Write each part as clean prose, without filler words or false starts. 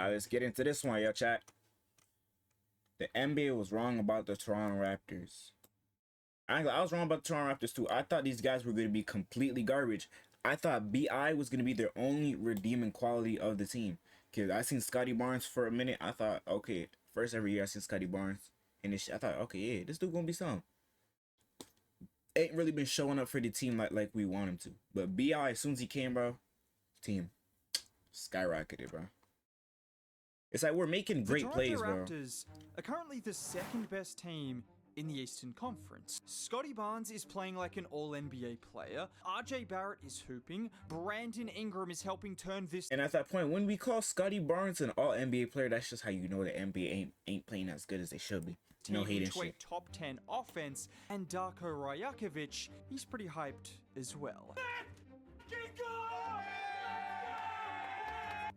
Let's get into this one, yo, chat. The NBA was wrong about the Toronto Raptors. I was wrong about the Toronto Raptors too. I thought these guys were going to be completely garbage. I thought BI was going to be their only redeeming quality of the team. Because I seen Scotty Barnes for a minute. I thought, okay, first every year I seen Scotty Barnes. And I thought, okay, yeah, this dude going to be something. Ain't really been showing up for the team like we want him to. But BI, as soon as he came, bro, team skyrocketed, bro. It's like we're making great plays, bro. The Raptors are currently the second best team in the Eastern Conference. Scotty Barnes is playing like an all-NBA player. RJ Barrett is hooping. Brandon Ingram is helping turn this... And at that point, when we call Scotty Barnes an all-NBA player, that's just how you know the NBA ain't playing as good as they should be. No hating shit. Top 10 offense. And Darko Rajakovic, he's pretty hyped as well.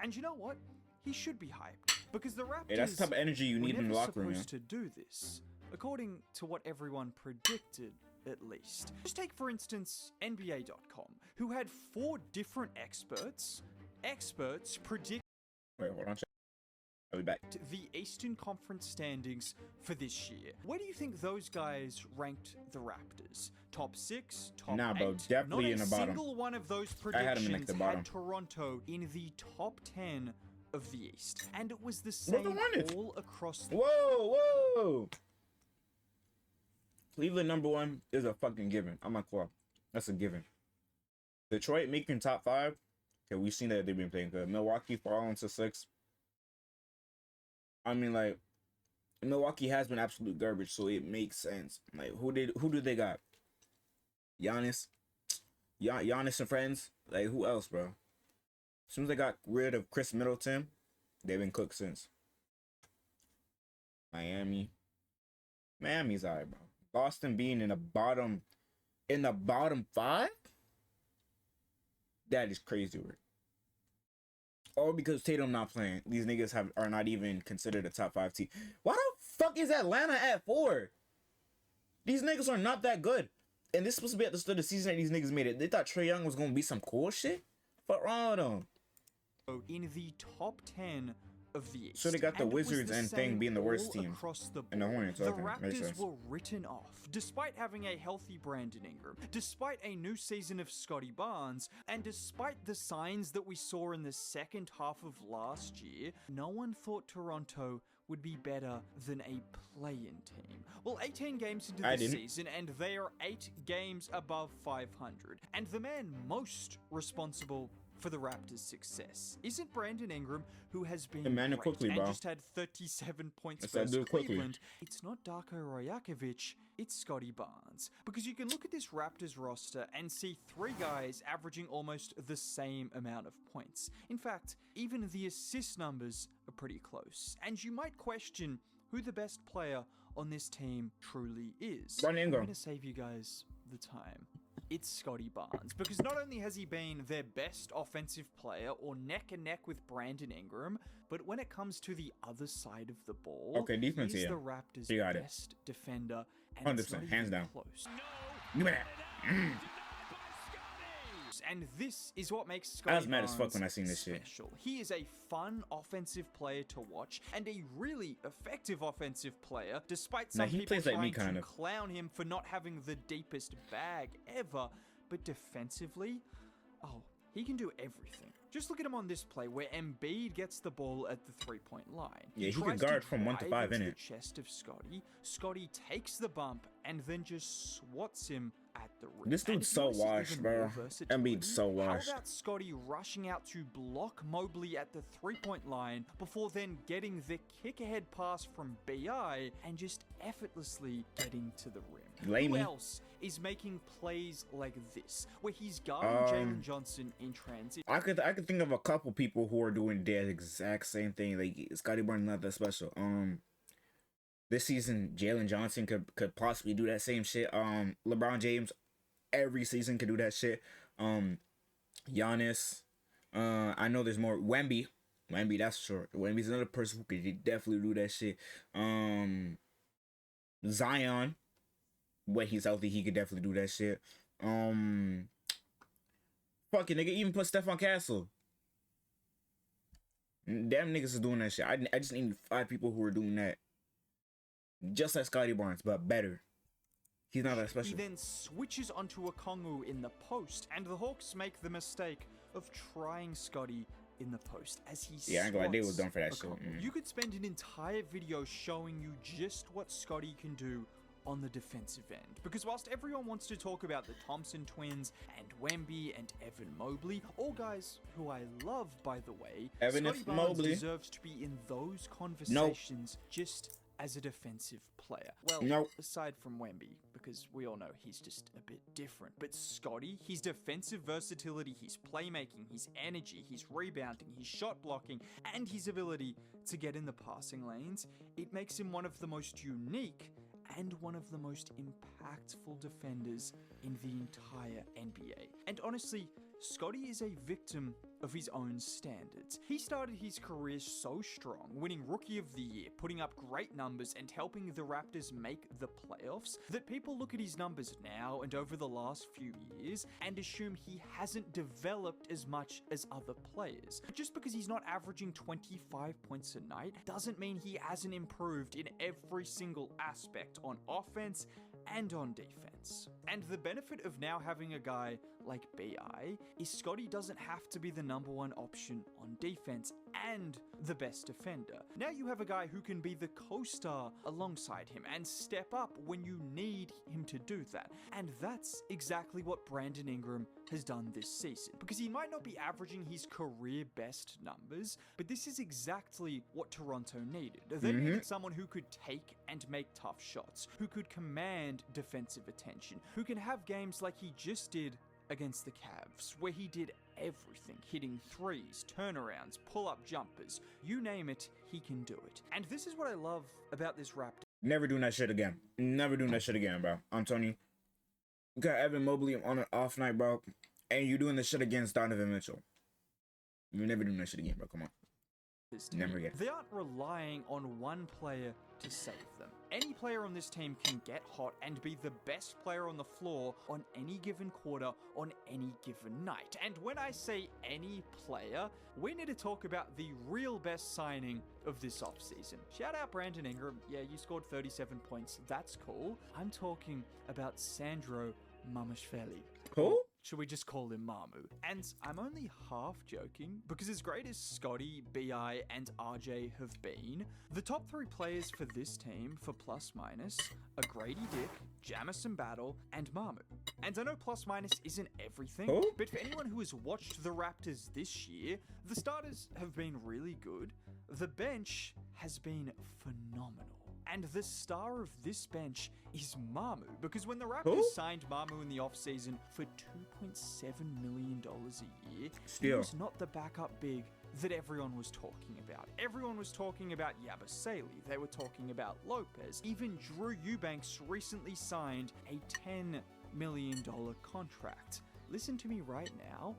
And you know what? He should be hyped. Because the Raptors... Hey, that's the type of energy you need in the locker room, supposed to do this. According to what everyone predicted, at least. Just take, for instance, NBA.com, who had 4 different experts predict... Wait, hold on. I'll be back. The Eastern Conference standings for this year. Where do you think those guys ranked the Raptors? Top 6? Top 8? Nah, bro, definitely in the bottom. Not a single one of those predictions had Toronto in the top 10 of the East. And it was the same all across the... Whoa! Cleveland number 1 is a fucking given. I'm not cool. That's a given. Detroit making top 5. Okay, we've seen that they've been playing good. Milwaukee falling to 6. I mean, like, Milwaukee has been absolute garbage, so it makes sense. Like, who do they got? Giannis and friends. Like, who else, bro? As soon as they got rid of Chris Middleton, they've been cooked since. Miami's alright, bro. Boston being in the bottom 5? That is crazy work. All because Tatum not playing. These niggas are not even considered a top 5 team. Why the fuck is Atlanta at 4? These niggas are not that good. And this is supposed to be at the start of the season that these niggas made it. They thought Trae Young was gonna be some cool shit? Fuck wrong with them. In the top 10 of the East. So they got the Wizards and thing being the worst team. And the Hornets. The Raptors were written off, despite having a healthy Brandon Ingram, despite a new season of Scotty Barnes, and despite the signs that we saw in the second half of last year. No one thought Toronto would be better than a play-in team. Well, 18 games into the season, and they are 8 games above 500. And the man most responsible for the Raptors' success isn't Brandon Ingram, who has been great quickly, and bro. just had 37 points versus Cleveland. It's not Darko Rajakovic, it's Scotty Barnes. Because you can look at this Raptors roster and see 3 guys averaging almost the same amount of points. In fact, even the assist numbers are pretty close. And you might question who the best player on this team truly is. I'm going to save you guys the time. It's Scotty Barnes, because not only has he been their best offensive player or neck and neck with Brandon Ingram, but when it comes to the other side of the ball, defense, he's the Raptors' best defender, and 100%, hands down. Close. No. And this is what makes Scotty Barnes mad as fuck when I seen this shit. Special. He is a fun offensive player to watch and a really effective offensive player, despite some people trying to clown him for not having the deepest bag ever. But defensively, oh, he can do everything. Just look at him on this play where Embiid gets the ball at the 3-point line. Yeah, he can guard from 1 to 5 in it. The chest of Scotty. Scotty takes the bump and then just swats him at the rim. This dude's so washed, bro. Embiid's so washed. How about Scotty rushing out to block Mobley at the 3-point line before then getting the kick-ahead pass from BI and just effortlessly getting to the rim? Who else is making plays like this, where he's guarding Jalen Johnson in transit? I could think of a couple people who are doing the exact same thing. Like, Scotty Barnes not that special. This season, Jalen Johnson could possibly do that same shit. LeBron James every season could do that shit. Giannis. I know there's more. Wemby, that's sure. Wemby's another person who could definitely do that shit. Zion, when he's healthy, he could definitely do that shit. Fucking nigga, even put Stephon Castle. Damn niggas is doing that shit. I just need 5 people who are doing that. Just like Scotty Barnes, but better. He's not that special. He then switches onto a Kongu in the post, and the Hawks make the mistake of trying Scotty in the post as he I ain't gonna lie, they was done for that shit. You could spend an entire video showing you just what Scotty can do on the defensive end. Because whilst everyone wants to talk about the Thompson twins and Wemby and Evan Mobley, all guys who I love, by the way, Scotty Barnes deserves to be in those conversations just as a defensive player. Well, aside from Wemby, because we all know he's just a bit different. But Scotty, his defensive versatility, his playmaking, his energy, his rebounding, his shot blocking, and his ability to get in the passing lanes, it makes him one of the most unique and one of the most impactful defenders in the entire NBA. And honestly, Scotty is a victim of his own standards. He started his career so strong, winning Rookie of the Year, putting up great numbers and helping the Raptors make the playoffs, that people look at his numbers now and over the last few years and assume he hasn't developed as much as other players. But just because he's not averaging 25 points a night doesn't mean he hasn't improved in every single aspect on offense and on defense. And the benefit of now having a guy like BI is Scotty doesn't have to be the #1 option on defense and the best defender. Now you have a guy who can be the co-star alongside him and step up when you need him to do that. And that's exactly what Brandon Ingram has done this season. Because he might not be averaging his career best numbers, but this is exactly what Toronto needed. They needed someone who could take and make tough shots, who could command defensive attention, who can have games like he just did against the Cavs, where he did everything, hitting threes, turnarounds, pull-up jumpers, you name it, he can do it. And this is what I love about this Raptor. Never doing that shit again. Never doing that shit again, bro. I'm telling you. You got Evan Mobley on an off night, bro, and you doing this shit against Donovan Mitchell. You're never doing that shit again, bro. Come on. Never again. They aren't relying on one player to save them. Any player on this team can get hot and be the best player on the floor on any given quarter, on any given night. And when I say any player, we need to talk about the real best signing of this offseason. Shout out Brandon Ingram. Yeah, you scored 37 points. That's cool. I'm talking about Sandro Mamashvili. Who? Should we just call him Mamu? And I'm only half joking, because as great as Scotty, BI, and RJ have been, the top 3 players for this team for plus minus are Grady Dick, Jamison Battle, and Mamu. And I know plus minus isn't everything, but for anyone who has watched the Raptors this year, the starters have been really good, the bench has been phenomenal. And the star of this bench is Mamu, because when the Raptors signed Mamu in the offseason for $2.7 million a year, he was not the backup big that everyone was talking about. Everyone was talking about Yabusele, they were talking about Lopez, even Drew Eubanks recently signed a $10 million contract. Listen to me right now,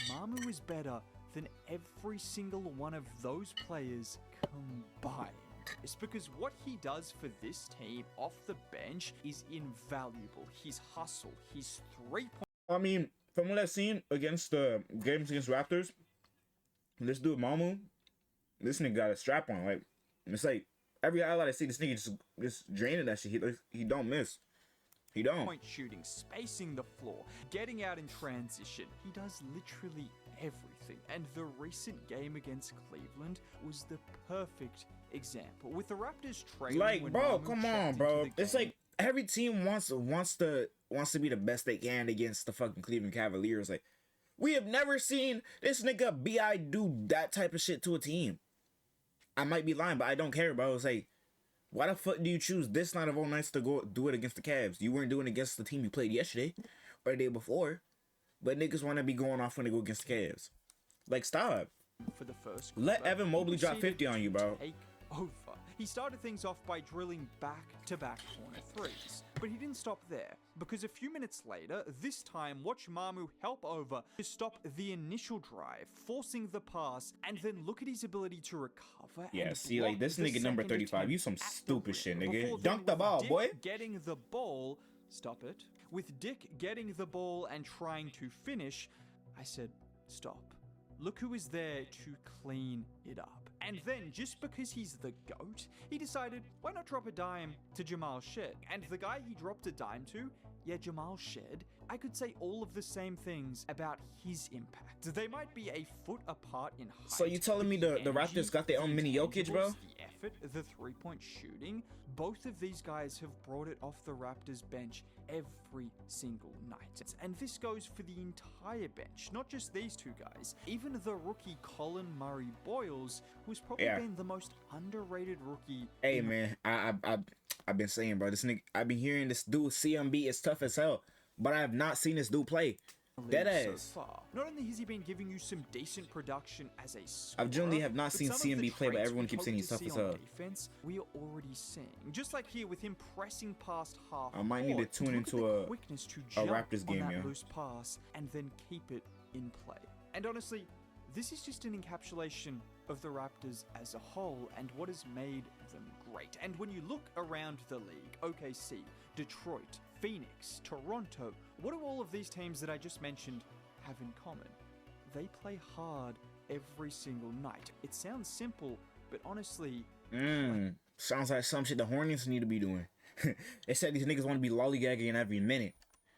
Mamu is better than every single one of those players combined. It's because what he does for this team off the bench is invaluable. His hustle, his 3-point... I mean, from what I've seen against the games against Raptors, this dude Mamu, this nigga got a strap on. Like, it's like every highlight I see, this nigga just draining that shit. He don't miss. He don't. Point shooting, spacing the floor, getting out in transition. He does literally everything. And the recent game against Cleveland was the perfect example. With the Raptors trailing, like, bro, come on, bro. It's like every team wants to be the best they can against the fucking Cleveland Cavaliers. Like, we have never seen this nigga BI do that type of shit to a team. I might be lying, but I don't care, bro. It's like, why the fuck do you choose this night of all nights to go do it against the Cavs? You weren't doing it against the team you played yesterday or the day before. But niggas want to be going off when they go against the Cavs. Like, stop. For the first quarter, let Evan Mobley drop 50 on you, bro. Take over. He started things off by drilling back-to-back corner threes. But he didn't stop there, because a few minutes later, this time, watch Mamu help over to stop the initial drive, forcing the pass, and then look at his ability to recover. Yeah, see, like, this nigga number 35, you some stupid shit, nigga. Dunk the ball, boy. Getting the ball, stop it. With Dick getting the ball and trying to finish, I said, stop. Look who is there to clean it up. And then, just because he's the GOAT, he decided, why not drop a dime to Jamal Shed? And the guy he dropped a dime to, yeah, Jamal Shed, I could say all of the same things about his impact. They might be a foot apart in height. So you telling me the Raptors got their own mini Jokic, bro? The effort, the three-point shooting, both of these guys have brought it off the Raptors bench every single night. And this goes for the entire bench, not just these two guys. Even the rookie Colin Murray-Boyles, who's probably been the most underrated rookie. Hey, man, I've been saying, bro, this nigga, I've been hearing this dude CMB is tough as hell, but I have not seen this dude play. Dead ass. So far. Not only has he been giving you some decent production as a I generally have not seen CMB play, but everyone keeps saying he's tough as hell. Defense, we are already seeing. Just like here with him pressing past half. I might need to tune into a Raptors game, yeah. Loose pass and then keep it in play. And honestly, this is just an encapsulation of the Raptors as a whole and what has made them great. And when you look around the league, OKC, Detroit, Phoenix, Toronto, what do all of these teams that I just mentioned have in common? They play hard every single night. It sounds simple, but honestly... sounds like some shit the Hornets need to be doing. They said these niggas want to be lollygagging every minute.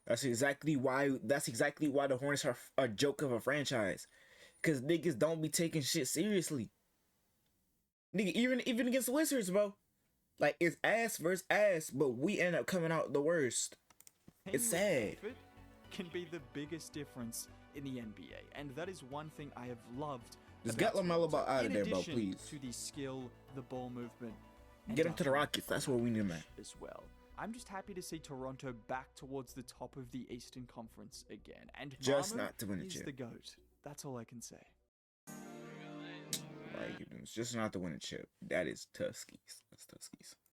That's exactly why the Hornets are a joke of a franchise. Cause niggas don't be taking shit seriously. Nigga, even against the Wizards, bro. Like, it's ass versus ass, but we end up coming out the worst. It's sad. Can be the biggest difference in the NBA, and that is one thing I have loved. Just get LaMelo Ball out of there, bro, please. To the skill, the ball movement. Get him to the Rockets. That's where we need him at. As well. I'm just happy to see Toronto back towards the top of the Eastern Conference again. And just not to win a chip. The GOAT. That's all I can say. Like, it's just not to win a chip. That is Tuskies. That's Tuskies.